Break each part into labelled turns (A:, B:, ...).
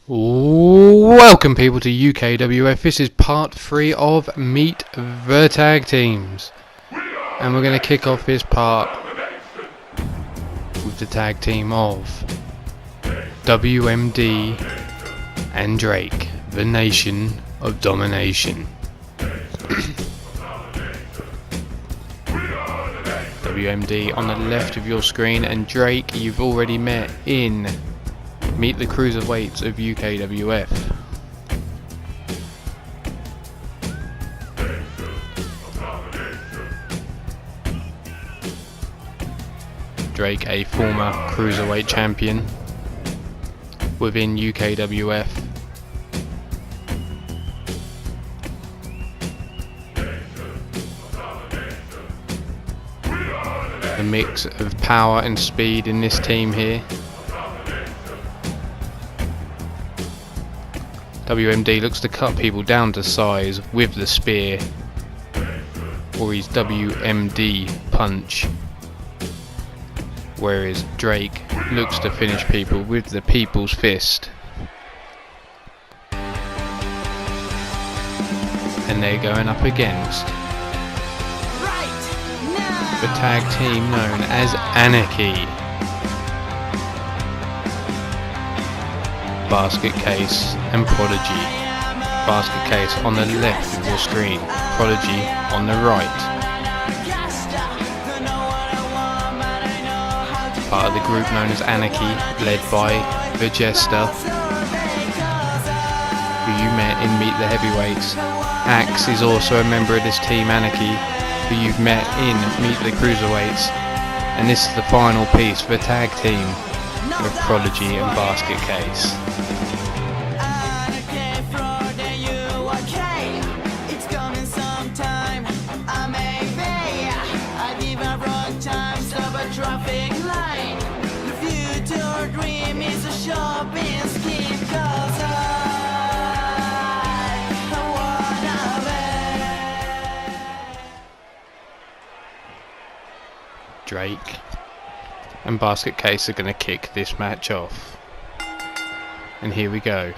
A: Welcome people to UKWF. This is part 3 of Meet the Tag Teams, and we're going to kick off this part with the tag team of WMD and Drake, the Nation of Domination. WMD on the left of your screen, and Drake you've already met in Meet the Cruiserweights of UKWF. Drake, a former Cruiserweight champion within UKWF. The mix of power and speed in this team here. WMD looks to cut people down to size with the spear, or his WMD punch, whereas Drake looks to finish people with the People's Fist. And they're going up against the tag team known as Anarchy. Basket Case and Prodigy. Basket Case on the left of your screen, Prodigy on the right. Part of the group known as Anarchy, led by the Jester, who you met in Meet the Heavyweights. Axe is also a member of this team, Anarchy, who you've met in Meet the Cruiserweights. And this is the final piece for the tag team of Prodigy and Basket Case. Drake and Basket Case are going to kick this match off. And here we go.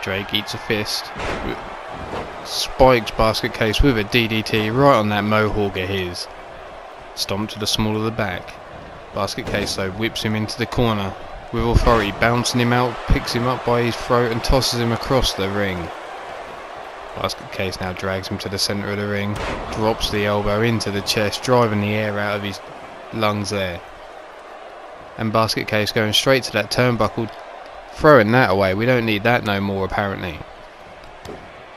A: Drake eats a fist, spikes Basket Case with a DDT right on that mohawk of his. Stomp to the small of the back. Basket Case though whips him into the corner with authority, bouncing him out, picks him up by his throat and tosses him across the ring. Basket Case now drags him to the centre of the ring, drops the elbow into the chest, driving the air out of his lungs there. And Basket Case going straight to that turnbuckle, throwing that away. We don't need that no more apparently.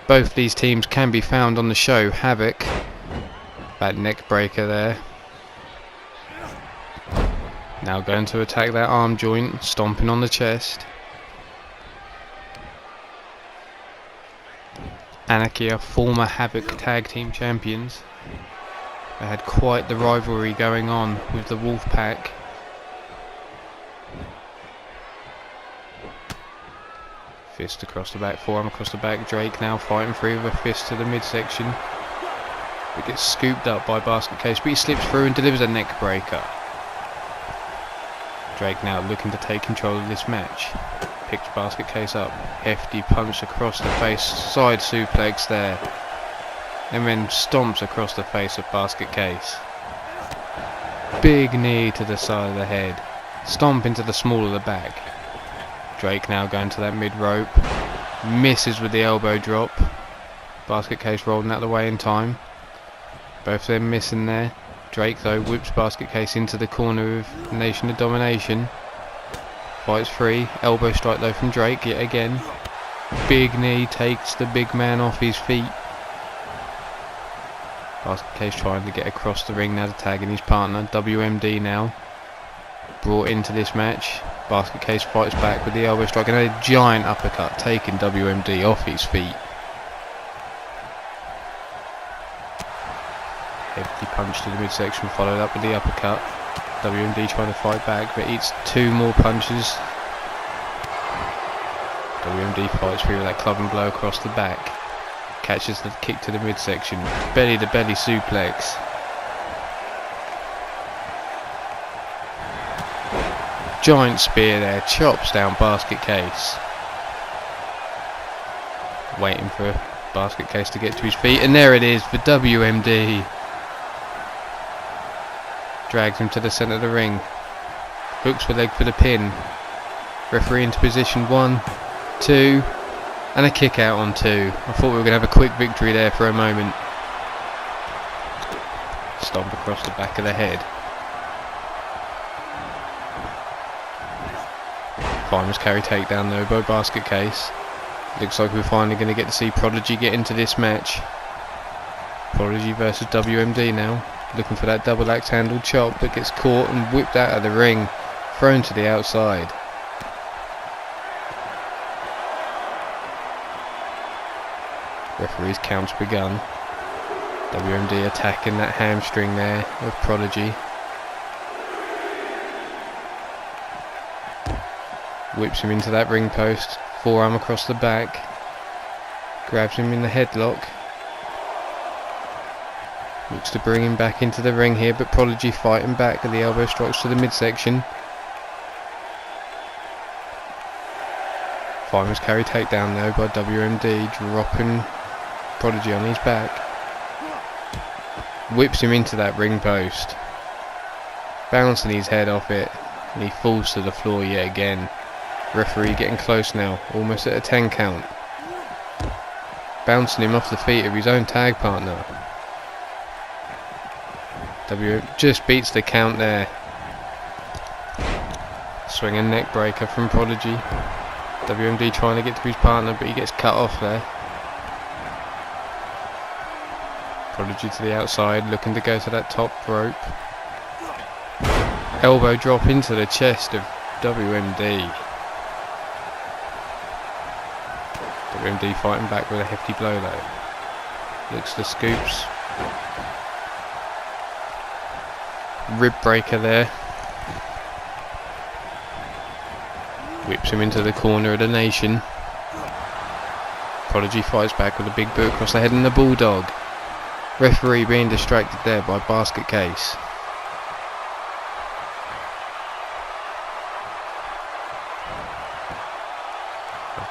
A: Both these teams can be found on the show. Havoc, that neck breaker there. Now going to attack that arm joint, stomping on the chest. Anarchy are former Havoc tag team champions. They had quite the rivalry going on with the Wolf Pack. Fist across the back, forearm across the back. Drake now fighting free with a fist to the midsection. It gets scooped up by Basket Case, but he slips through and delivers a neck breaker. Drake now looking to take control of this match. Picks Basket Case up. Hefty punch across the face. Side suplex there. And then stomps across the face of Basket Case. Big knee to the side of the head. Stomp into the small of the back. Drake now going to that mid rope. Misses with the elbow drop. Basket Case rolling out of the way in time. Both of them missing there. Drake though whips Basket Case into the corner of Nation of Domination. Fights free. Elbow strike though from Drake yet again. Big knee takes the big man off his feet. Basket Case trying to get across the ring now to tag in his partner. WMD now brought into this match. Basket Case fights back with the elbow strike and a giant uppercut, taking WMD off his feet. Hefty punch to the midsection followed up with the uppercut. WMD trying to fight back, but eats two more punches. WMD fights through with that club and blow across the back. Catches the kick to the midsection. Belly to belly suplex. Giant spear there, chops down Basket Case. Waiting for Basket Case to get to his feet, and there it is for WMD. Drags him to the centre of the ring. Hooks the leg for the pin. Referee into position 1, 2, and a kick out on 2. I thought we were going to have a quick victory there for a moment. Stomp across the back of the head. Finals carry takedown though by Basket Case. Looks like we're finally going to get to see Prodigy get into this match. Prodigy versus WMD now. Looking for that double axe handle chop, but gets caught and whipped out of the ring. Thrown to the outside. Referee's count's begun. WMD attacking that hamstring there of Prodigy. Whips him into that ring post. Forearm across the back. Grabs him in the headlock. Looks to bring him back into the ring here, but Prodigy fighting back at the elbow strikes to the midsection. Finals carry takedown though by WMD, dropping Prodigy on his back. Whips him into that ring post. Bouncing his head off it, and he falls to the floor yet again. Referee getting close now, almost at a 10 count. Bouncing him off the feet of his own tag partner. W just beats the count there. Swinging neck breaker from Prodigy. WMD trying to get to his partner, but he gets cut off there. Prodigy to the outside, looking to go to that top rope. Elbow drop into the chest of WMD. WMD fighting back with a hefty blow though. Looks to scoops. Rib breaker there. Whips him into the corner of the nation. Prodigy fights back with a big boot across the head and the bulldog. Referee being distracted there by Basket Case.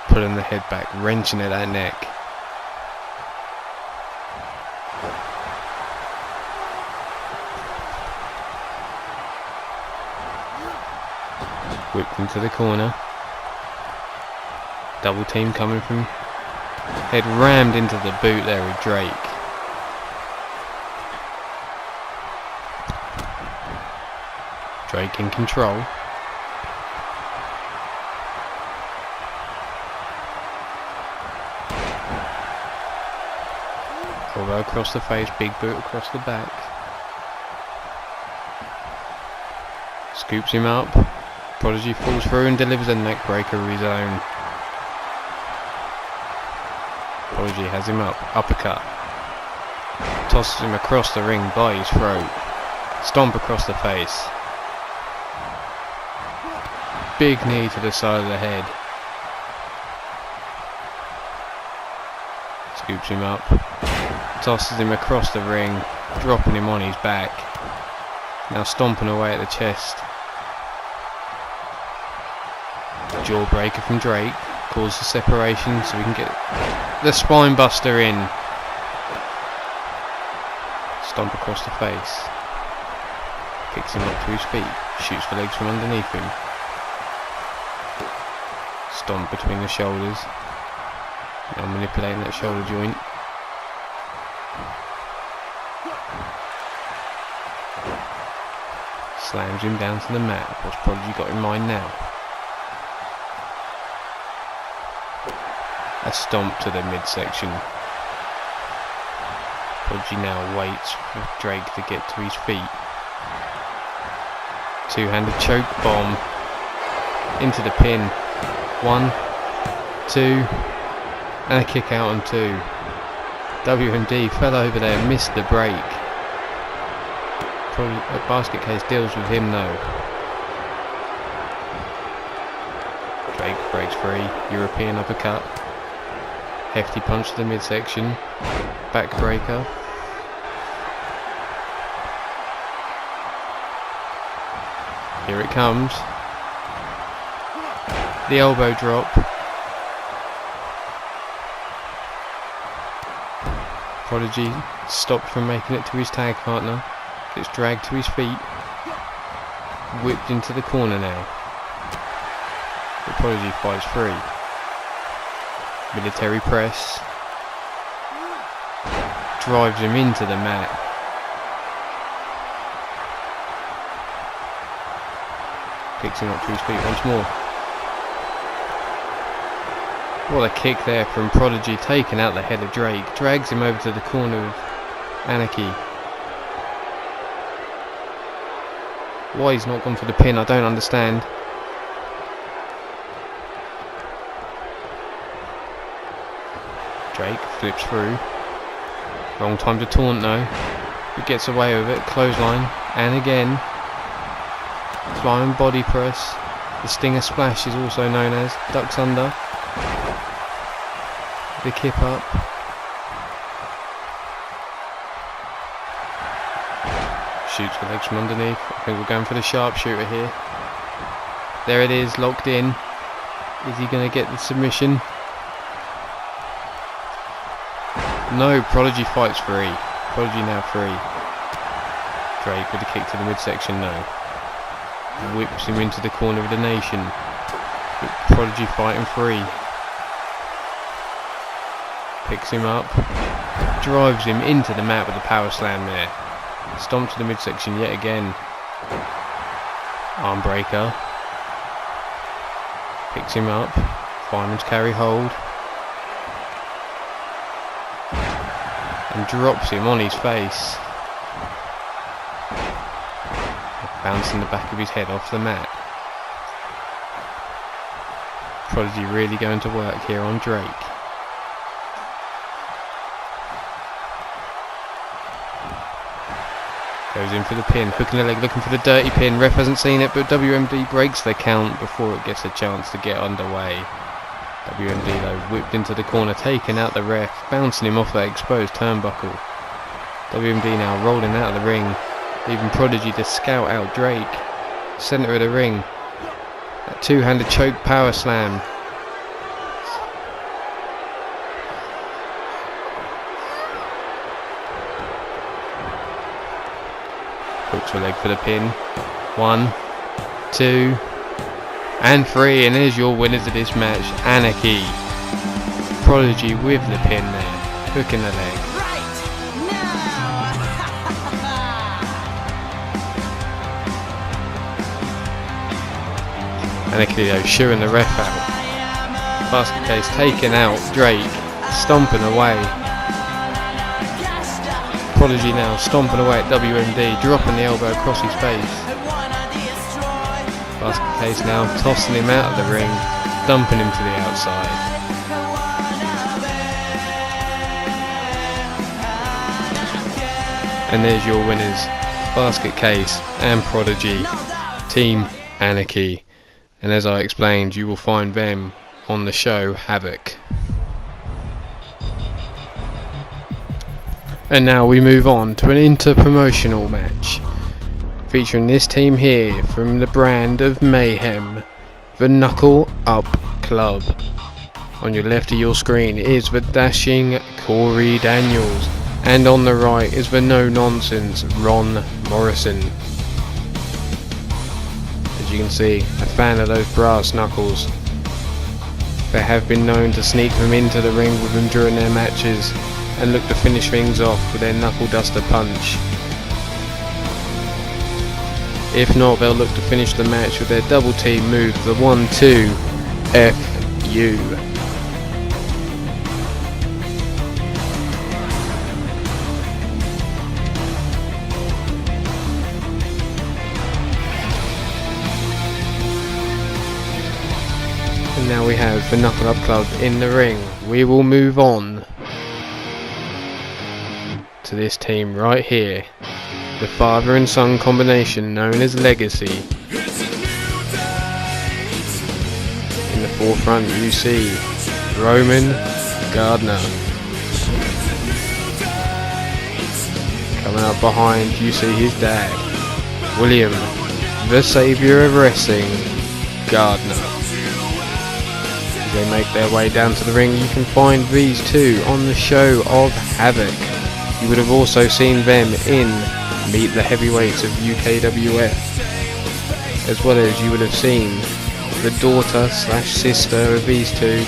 A: Pulling the head back, wrenching at that neck. Whipped into the corner. Double team coming from head, rammed into the boot there with Drake. Drake in control. Elbow across the face, big boot across the back. Scoops him up. Prodigy falls through and delivers a neck breaker of his own. Prodigy has him up, uppercut. Tosses him across the ring by his throat. Stomp across the face. Big knee to the side of the head. Scoops him up. Tosses him across the ring, dropping him on his back. Now stomping away at the chest. Jawbreaker from Drake, causes separation so we can get the spine buster in. Stomp across the face. Picks him up to his feet, shoots the legs from underneath him. Stomp between the shoulders. Now manipulating that shoulder joint. Slams him down to the mat. What's Prodigy got in mind now? A stomp to the midsection. Prodigy now waits for Drake to get to his feet. Two-handed choke bomb into the pin. 1, 2, and a kick out on 2. WMD fell over there, missed the break. Probably a Basket Case deals with him though. Drake breaks free. European uppercut. Hefty punch to the midsection. Backbreaker. Here it comes. The elbow drop. Prodigy stopped from making it to his tag partner. Gets dragged to his feet. Whipped into the corner now. The Prodigy fights free. Military press. Drives him into the mat. Picks him up to his feet once more. What a kick there from Prodigy, taking out the head of Drake. Drags him over to the corner of Anarchy. Why he's not gone for the pin, I don't understand. Drake flips through. Wrong time to taunt though. He gets away with it. Clothesline. And again. Flying body press. The Stinger Splash is also known as. Ducks under. The kip up. Shoots the legs from underneath. I think we're going for the sharpshooter here. There it is, locked in. Is he going to get the submission? No, Prodigy fights free. Prodigy now free. Drake with a kick to the midsection, no. Whips him into the corner of the nation. But Prodigy fighting free. Picks him up. Drives him into the mat with a power slam there. Stomp to the midsection yet again. Arm breaker. Picks him up. Fireman's carry hold. And drops him on his face. Bouncing the back of his head off the mat. Prodigy really going to work here on Drake. Goes in for the pin, hooking the leg, looking for the dirty pin. Ref hasn't seen it, but WMD breaks the count before it gets a chance to get underway. WMD though whipped into the corner, taking out the ref, bouncing him off that exposed turnbuckle. WMD now rolling out of the ring, leaving Prodigy to scout out Drake. Centre of the ring. That two-handed choke power slam. Hooks a leg for the pin. 1, 2, and 3, and there's your winners of this match, Anarchy. Prodigy with the pin there, hooking the leg. Anarchy though shooing the ref out. Basket Case taking out Drake, stomping away. Prodigy now stomping away at WMD, dropping the elbow across his face. Basket Case now tossing him out of the ring, dumping him to the outside. And there's your winners, Basket Case and Prodigy, Team Anarchy. And as I explained, you will find them on the show Havoc. And now we move on to an inter-promotional match featuring this team here from the brand of Mayhem, the Knuckle Up Club. On your left of your screen is the dashing Corey Daniels, and on the right is the no-nonsense Ron Morrison. As you can see, a fan of those brass knuckles. They have been known to sneak them into the ring with them during their matches and look to finish things off with their knuckle duster punch. If not, they'll look to finish the match with their double team move, the 1-2 FU. And now we have the Knuckle Up Club in the ring. We will move on to this team right here, the father and son combination known as Legacy. In the forefront you see Roman Gardner. Coming up behind you see his dad, William, the saviour of wrestling, Gardner. they make their way down to the ring, you can find these two on the show of Havoc. You would have also seen them in Meet the Heavyweights of UKWF, as well as you would have seen the daughter / sister of these two,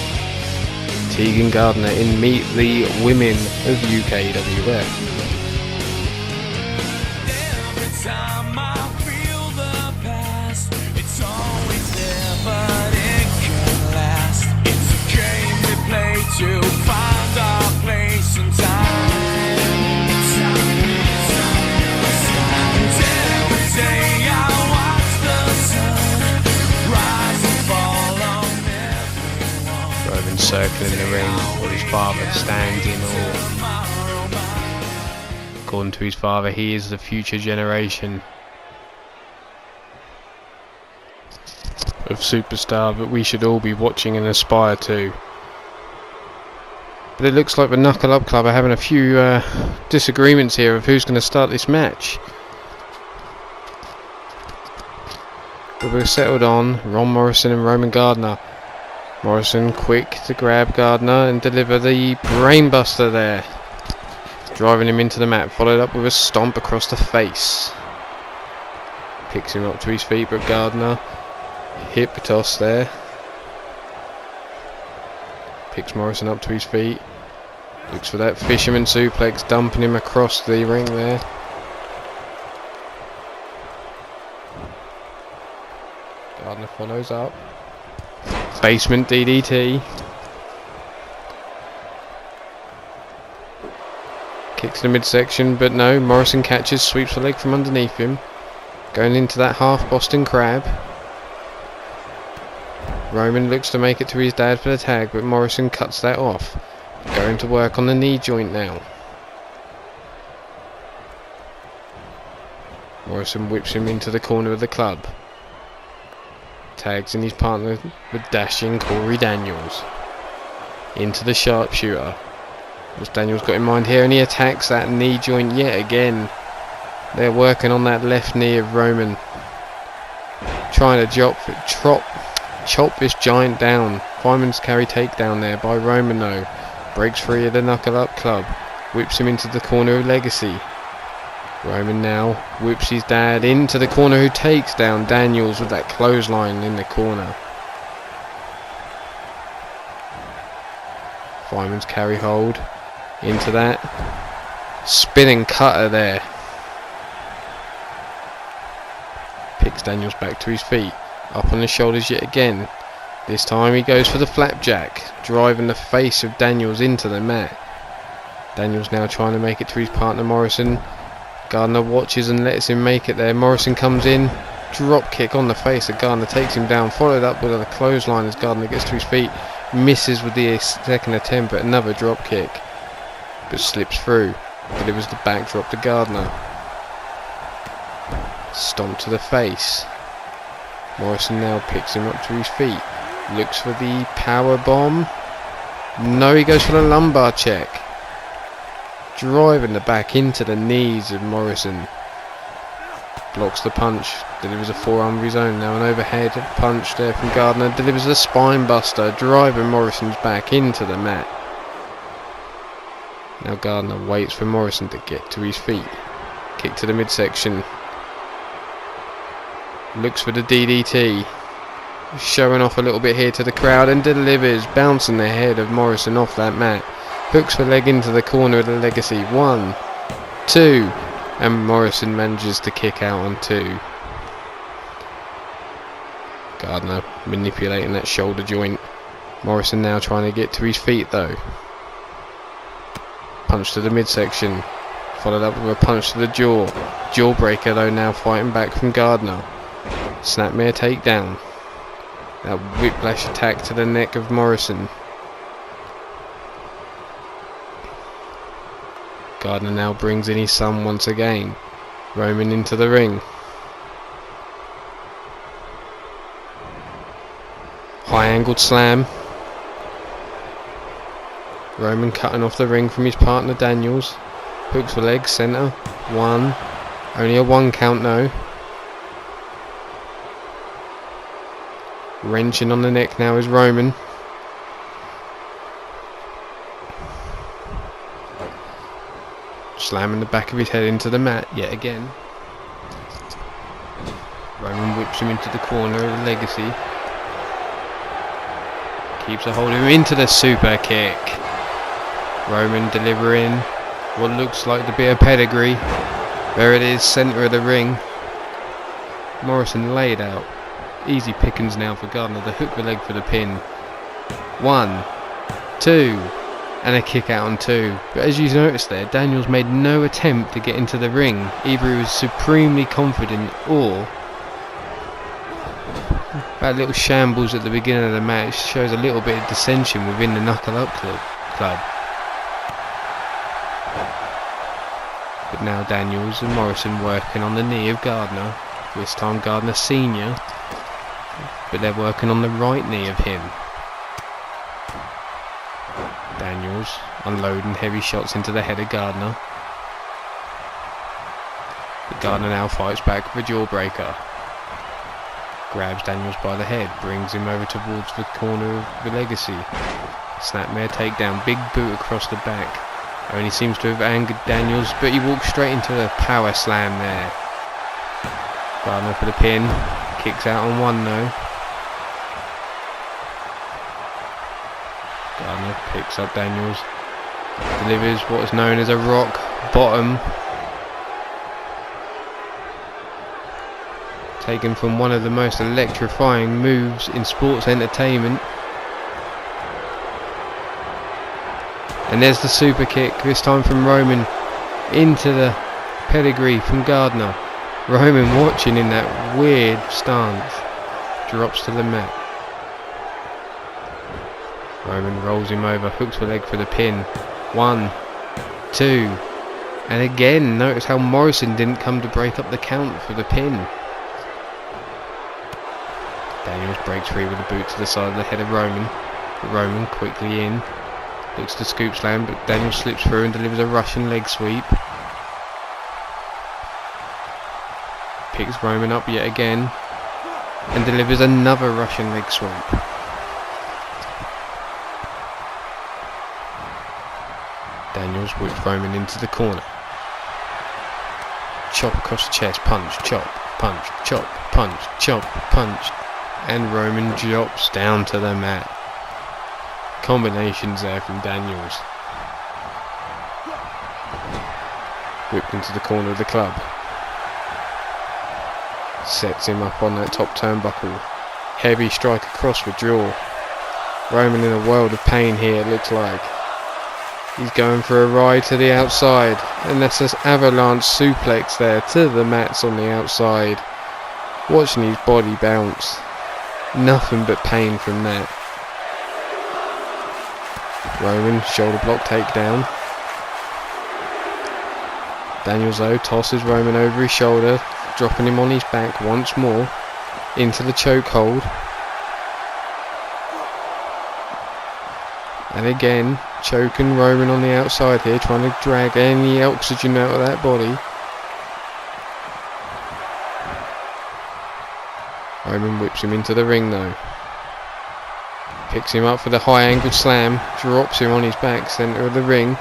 A: Tegan Gardner, in Meet the Women of UKWF.
B: To find our place in time. And every day I watch the sun rise and fall on everyone.
A: Roman circling the ring while his father stands in awe. According to his father, he is the future generation of superstar that we should all be watching and aspire to. But it looks like the Knuckle Up Club are having a few disagreements here of who's going to start this match. But we're settled on Ron Morrison and Roman Gardner. Morrison quick to grab Gardner and deliver the brainbuster there, driving him into the mat, followed up with a stomp across the face. Picks him up to his feet, but Gardner hip toss there. Picks Morrison up to his feet. Looks for that fisherman suplex, dumping him across the ring there. Gardner follows up. Basement DDT. Kicks the midsection, but no. Morrison catches, sweeps the leg from underneath him. Going into that half Boston Crab. Roman looks to make it to his dad for the tag, but Morrison cuts that off. Going to work on the knee joint now. Morrison whips him into the corner of the club. Tags in his partner with dashing Corey Daniels. Into the sharpshooter. As Daniels got in mind here, and he attacks that knee joint yet again. They're working on that left knee of Roman. Trying to chop this giant down. Fireman's carry takedown there by Roman though. Breaks free of the Knuckle Up Club. Whips him into the corner of Legacy. Roman now whips his dad into the corner, who takes down Daniels with that clothesline in the corner. Fireman's carry hold into that spinning cutter there. Picks Daniels back to his feet. Up on his shoulders yet again. This time he goes for the flapjack, driving the face of Daniels into the mat. Daniels now trying to make it to his partner Morrison. Gardner watches and lets him make it there. Morrison comes in, drop kick on the face of Gardner, takes him down, followed up with a clothesline as Gardner gets to his feet. Misses with the second attempt at another drop kick, but slips through. Delivers the backdrop to Gardner. Stomp to the face. Morrison now picks him up to his feet. Looks for the power bomb. No, he goes for the lumbar check. Driving the back into the knees of Morrison. Blocks the punch. Delivers a forearm of his own. Now an overhead punch there from Gardner. Delivers a spine buster. Driving Morrison's back into the mat. Now Gardner waits for Morrison to get to his feet. Kick to the midsection. Looks for the DDT. Showing off a little bit here to the crowd and delivers, bouncing the head of Morrison off that mat. Hooks the leg into the corner of the Legacy. 1, 2, and Morrison manages to kick out on 2. Gardner manipulating that shoulder joint. Morrison now trying to get to his feet though. Punch to the midsection, followed up with a punch to the jaw. Jawbreaker though now fighting back from Gardner. Snapmare takedown. That whiplash attack to the neck of Morrison. Gardner now brings in his son once again. Roman into the ring. High angled slam. Roman cutting off the ring from his partner Daniels. Hooks the leg, centre. 1. Only a 1 count though. Wrenching on the neck now is Roman. slamming the back of his head into the mat yet again. Roman whips him into the corner of the Legacy. Keeps a hold of him into the super kick. Roman delivering what looks like to be a pedigree. There it is, centre of the ring. Morrison laid out. Easy pickings now for Gardner to hook the leg for the pin. 1, 2, and a kick out on 2. But as you noticed there, Daniels made no attempt to get into the ring. Either he was supremely confident or that little shambles at the beginning of the match shows a little bit of dissension within the Knuckle Up Club. But now Daniels and Morrison working on the knee of Gardner. This time Gardner Senior, but they're working on the right knee of him. Daniels unloading heavy shots into the head of Gardner. But Gardner now fights back with a jawbreaker. Grabs Daniels by the head, brings him over towards the corner of the Legacy. Snapmare takedown, big boot across the back. Only seems to have angered Daniels, but he walks straight into the power slam there. Gardner for the pin, kicks out on 1 though. Gardner picks up Daniels, delivers what is known as a rock bottom, taken from one of the most electrifying moves in sports entertainment. And there's the super kick, this time from Roman into the pedigree from Gardner. Roman watching in that weird stance, drops to the mat. Roman rolls him over, hooks the leg for the pin. 1, 2, and again, notice how Morrison didn't come to break up the count for the pin. Daniels breaks free with a boot to the side of the head of Roman. But Roman quickly in, looks to scoop slam, but Daniels slips through and delivers a Russian leg sweep. Picks Roman up yet again and delivers another Russian leg sweep. Daniels whips Roman into the corner. Chop across the chest, punch, chop, punch, chop, punch, chop, punch, and Roman drops down to the mat. Combinations there from Daniels. Whipped into the corner of the club. Sets him up on that top turnbuckle. Heavy strike across with draw. Roman in a world of pain here, it looks like. He's going for a ride to the outside, and that's an avalanche suplex there to the mats on the outside. Watching his body bounce. Nothing but pain from that. Roman shoulder block takedown. Daniels though tosses Roman over his shoulder, dropping him on his back once more into the chokehold. And again, choking Roman on the outside here, trying to drag any oxygen out of that body. Roman whips him into the ring though. Picks him up for the high angled slam, drops him on his back, centre of the ring.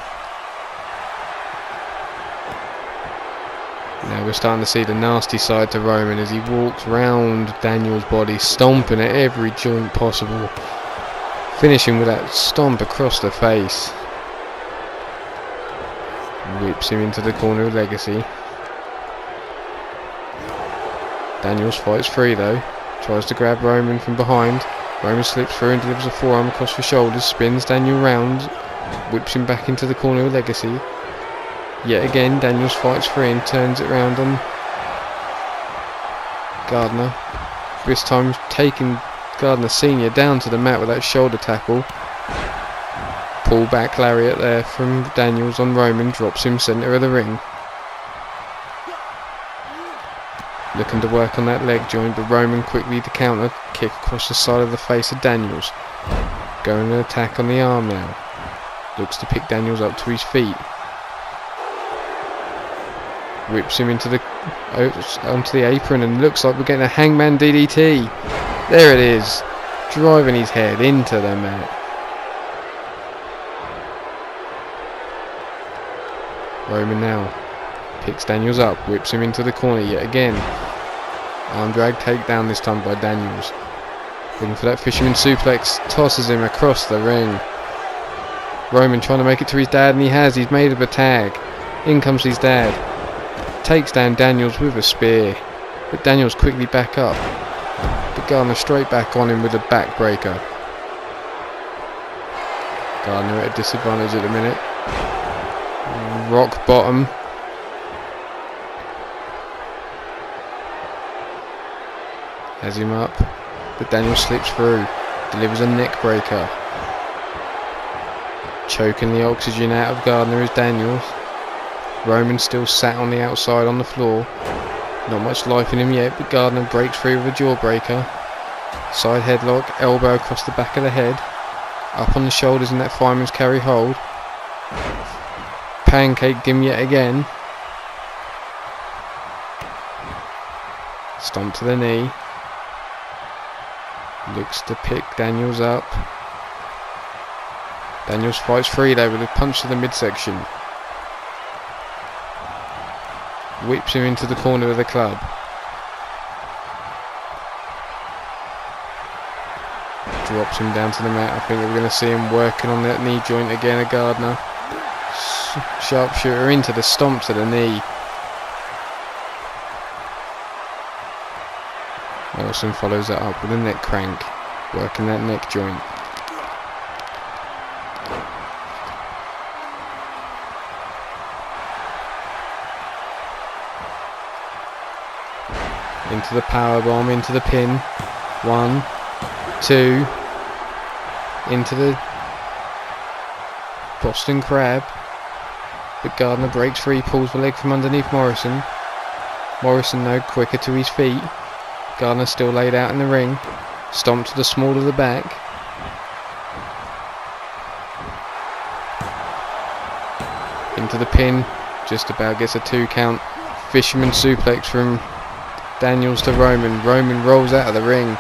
A: Now we're starting to see the nasty side to Roman as he walks round Daniels' body, stomping at every joint possible. Finishing with that stomp across the face. Whips him into the corner of Legacy. Daniels fights free though. Tries to grab Roman from behind. Roman slips through and delivers a forearm across the shoulders. Spins Daniel round. Whips him back into the corner of Legacy. Yet again Daniels fights free and turns it round on Gardner. This time taking Gardner Senior down to the mat with that shoulder tackle. Pull back lariat there from Daniels on Roman. Drops him centre of the ring. Looking to work on that leg joint, but Roman quickly to counter kick across the side of the face of Daniels. Going to attack on the arm now. Looks to pick Daniels up to his feet. Whips him into onto the apron, and looks like we're getting a hangman DDT. There it is. Driving his head into the mat. Roman now picks Daniels up, whips him into the corner yet again. Arm drag takedown this time by Daniels. Looking for that fisherman suplex, tosses him across the ring. Roman trying to make it to his dad, and he has. He's made up a tag. In comes his dad. Takes down Daniels with a spear, but Daniels quickly back up. But Gardner straight back on him with a backbreaker. Gardner at a disadvantage at the minute. Rock bottom. Has him up, but Daniels slips through. Delivers a neck breaker. Choking the oxygen out of Gardner is Daniels. Roman still sat on the outside on the floor. Not much life in him yet, but Gardner breaks free with a jawbreaker. Side headlock, elbow across the back of the head. Up on the shoulders in that fireman's carry hold. Pancaked him yet again. Stomp to the knee. Looks to pick Daniels up. Daniels fights free there with a punch to the midsection. Whips him into the corner of the club. Drops him down to the mat. I think we're going to see him working on that knee joint again, a Gardner. Sharpshooter into the stomp to the knee. Nelson follows that up with a neck crank, working that neck joint. Into the powerbomb, into the pin. 1, 2. Into the Boston Crab. But Gardner breaks free, pulls the leg from underneath Morrison. Morrison now quicker to his feet. Gardner still laid out in the ring. Stomp to the small of the back. Into the pin. Just about gets a 2 count. Fisherman suplex from Daniels to Roman. Roman rolls out of the ring.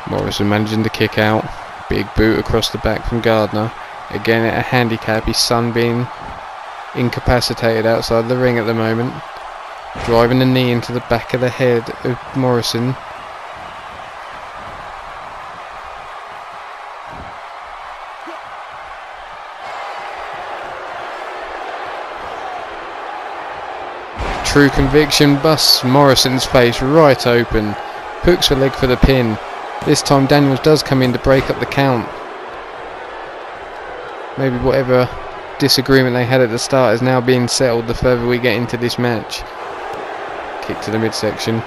A: Morrison managing to kick out. Big boot across the back from Gardner. Again at a handicap, his son being incapacitated outside the ring at the moment. Driving the knee into the back of the head of Morrison. True conviction busts Morrison's face right open. Hooks the leg for the pin. This time Daniels does come in to break up the count. Maybe whatever disagreement they had at the start is now being settled the further we get into this match. Kick to the midsection.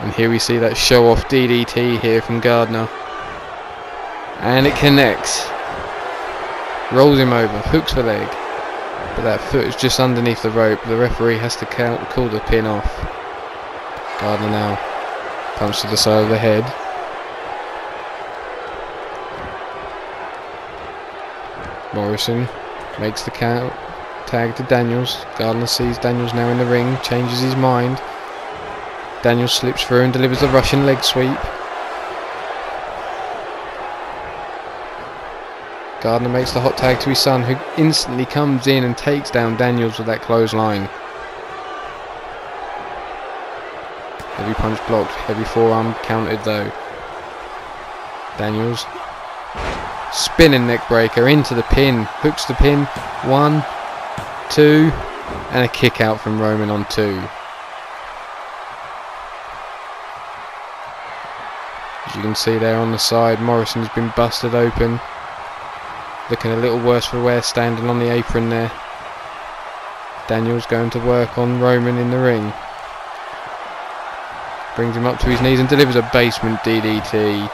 A: And here we see that show off DDT here from Gardner. And it connects. Rolls him over, hooks the leg. But that foot is just underneath the rope. The referee has to call the pin off. Gardner now punch to the side of the head. Morrison makes the count. Tag to Daniels. Gardner sees Daniels now in the ring. Changes his mind. Daniels slips through and delivers a Russian leg sweep. Gardner makes the hot tag to his son, who instantly comes in and takes down Daniels with that clothesline. Heavy punch blocked, heavy forearm countered though. Daniels spinning neck breaker into the pin, hooks the pin. 1, 2, and a kick out from Roman on 2. As you can see there on the side, Morrison's been busted open. Looking a little worse for wear, standing on the apron there. Daniels going to work on Roman in the ring. Brings him up to his knees and delivers a basement DDT.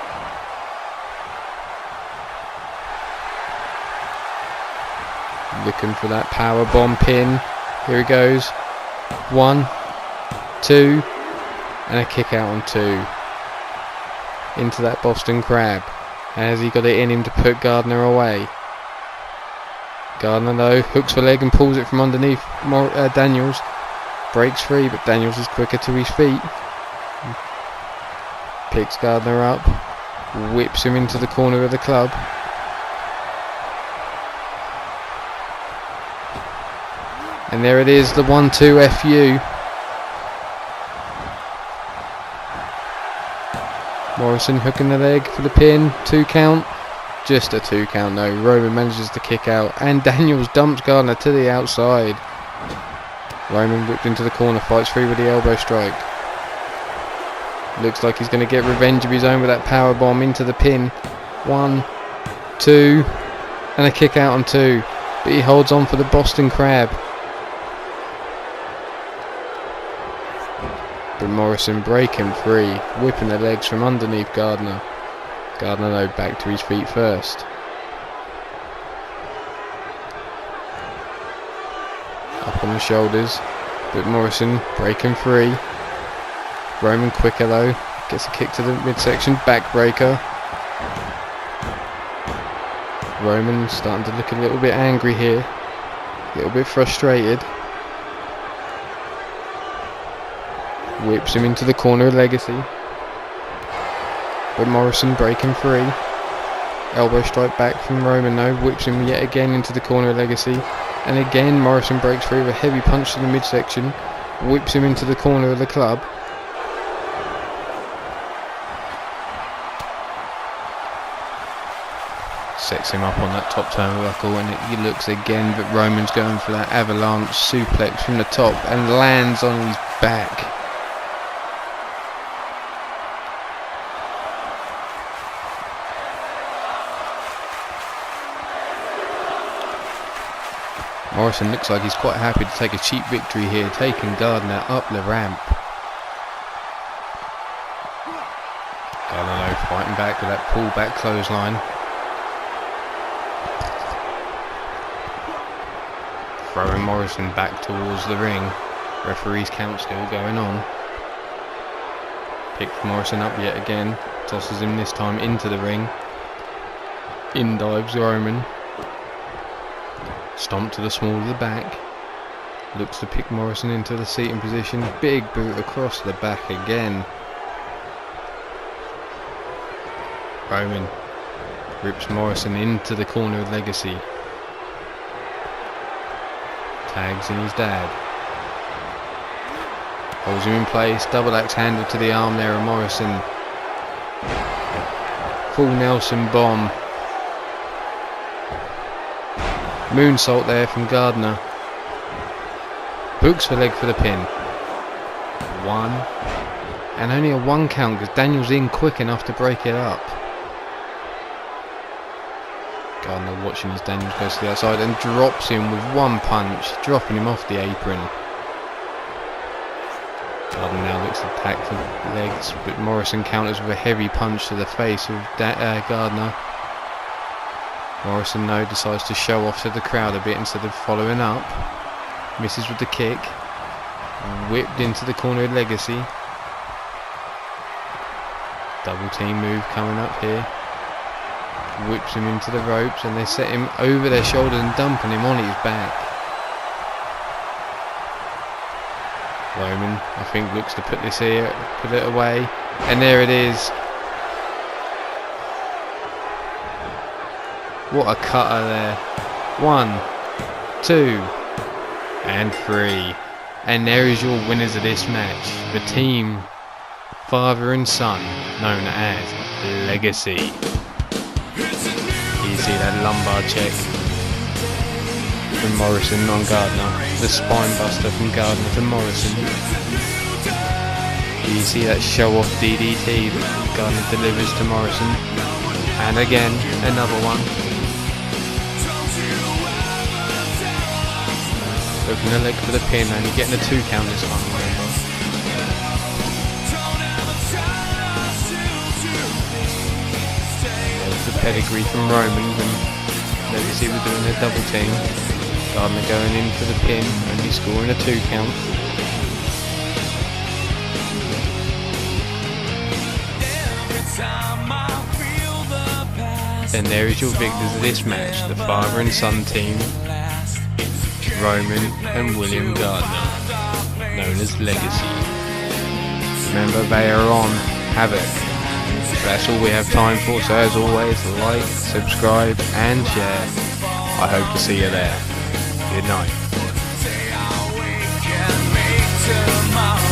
A: Looking for that power bomb pin. Here he goes. 1, 2, and a kick out on 2. Into that Boston Crab. Has he got it in him to put Gardner away? Gardner though hooks the leg and pulls it from underneath Daniels. Breaks free, but Daniels is quicker to his feet. Picks Gardner up. whips him into the corner of the club. And there it is, the 1-2 FU. Morrison hooking the leg for the pin, 2 count. Just a 2 count though. Roman manages to kick out, and Daniels dumps Gardner to the outside. Roman whipped into the corner, fights free with the elbow strike. Looks like he's going to get revenge of his own with that power bomb into the pin. 1, 2, and a kick out on 2. But he holds on for the Boston Crab. But Morrison breaking free, whipping the legs from underneath Gardner. Gardner though back to his feet first. Up on the shoulders, but Morrison breaking free. Roman quicker though, gets a kick to the midsection, backbreaker. Roman starting to look a little bit angry here, a little bit frustrated. Whips him into the corner of Legacy. But Morrison breaking free. Elbow strike back from Roman though, whips him yet again into the corner of Legacy. And again Morrison breaks free with a heavy punch to the midsection. Whips him into the corner of the club. Sets him up on that top turnbuckle, and he looks again, but Roman's going for that avalanche suplex from the top and lands on his back. Morrison looks like he's quite happy to take a cheap victory here, taking Gardner up the ramp. Gardner fighting back with that pullback clothesline. Throwing Morrison back towards the ring. Referee's count still going on. Picks Morrison up yet again. Tosses him this time into the ring. In dives Roman. Stomp to the small of the back. Looks to pick Morrison into the seating position. Big boot across the back again. Roman rips Morrison into the corner of Legacy. Tags in his dad. Holds him in place. Double axe handle to the arm there of Morrison. Full Nelson bomb. Moonsault there from Gardner. Hooks the leg for the pin. 1. And only a 1 count because Daniels in quick enough to break it up. Gardner watching as Daniels goes to the outside and drops him with 1 punch, dropping him off the apron. Gardner now looks to attack for legs, but Morrison counters with a heavy punch to the face of Gardner. Morrison now decides to show off to the crowd a bit instead of following up. Misses with the kick. Whipped into the corner of Legacy. Double team move coming up here. Whips him into the ropes and they set him over their shoulders and dumping him on his back. Roman, I think, looks to put this here, put it away, and there it is. What a cutter there. 1, 2, and 3. And there is your winners of this match. The team, father and son, known as Legacy. You see that lumbar check from Morrison on Gardner. The spine buster from Gardner to Morrison. You see that show off DDT that Gardner delivers to Morrison. And again, another one. Hooking the leg for the pin, only getting a 2 count this time, remember. There's the pedigree from Roman when Legacy were doing their double team. Gardner going in for the pin, only scoring a 2 count. And there is your victors of this match, the father and son team, Roman and William Gardner, known as Legacy. Remember, they are on Havoc. But that's all we have time for, so as always, like, subscribe and share. I hope to see you there. Good night.
B: Say I wake and make tomorrow.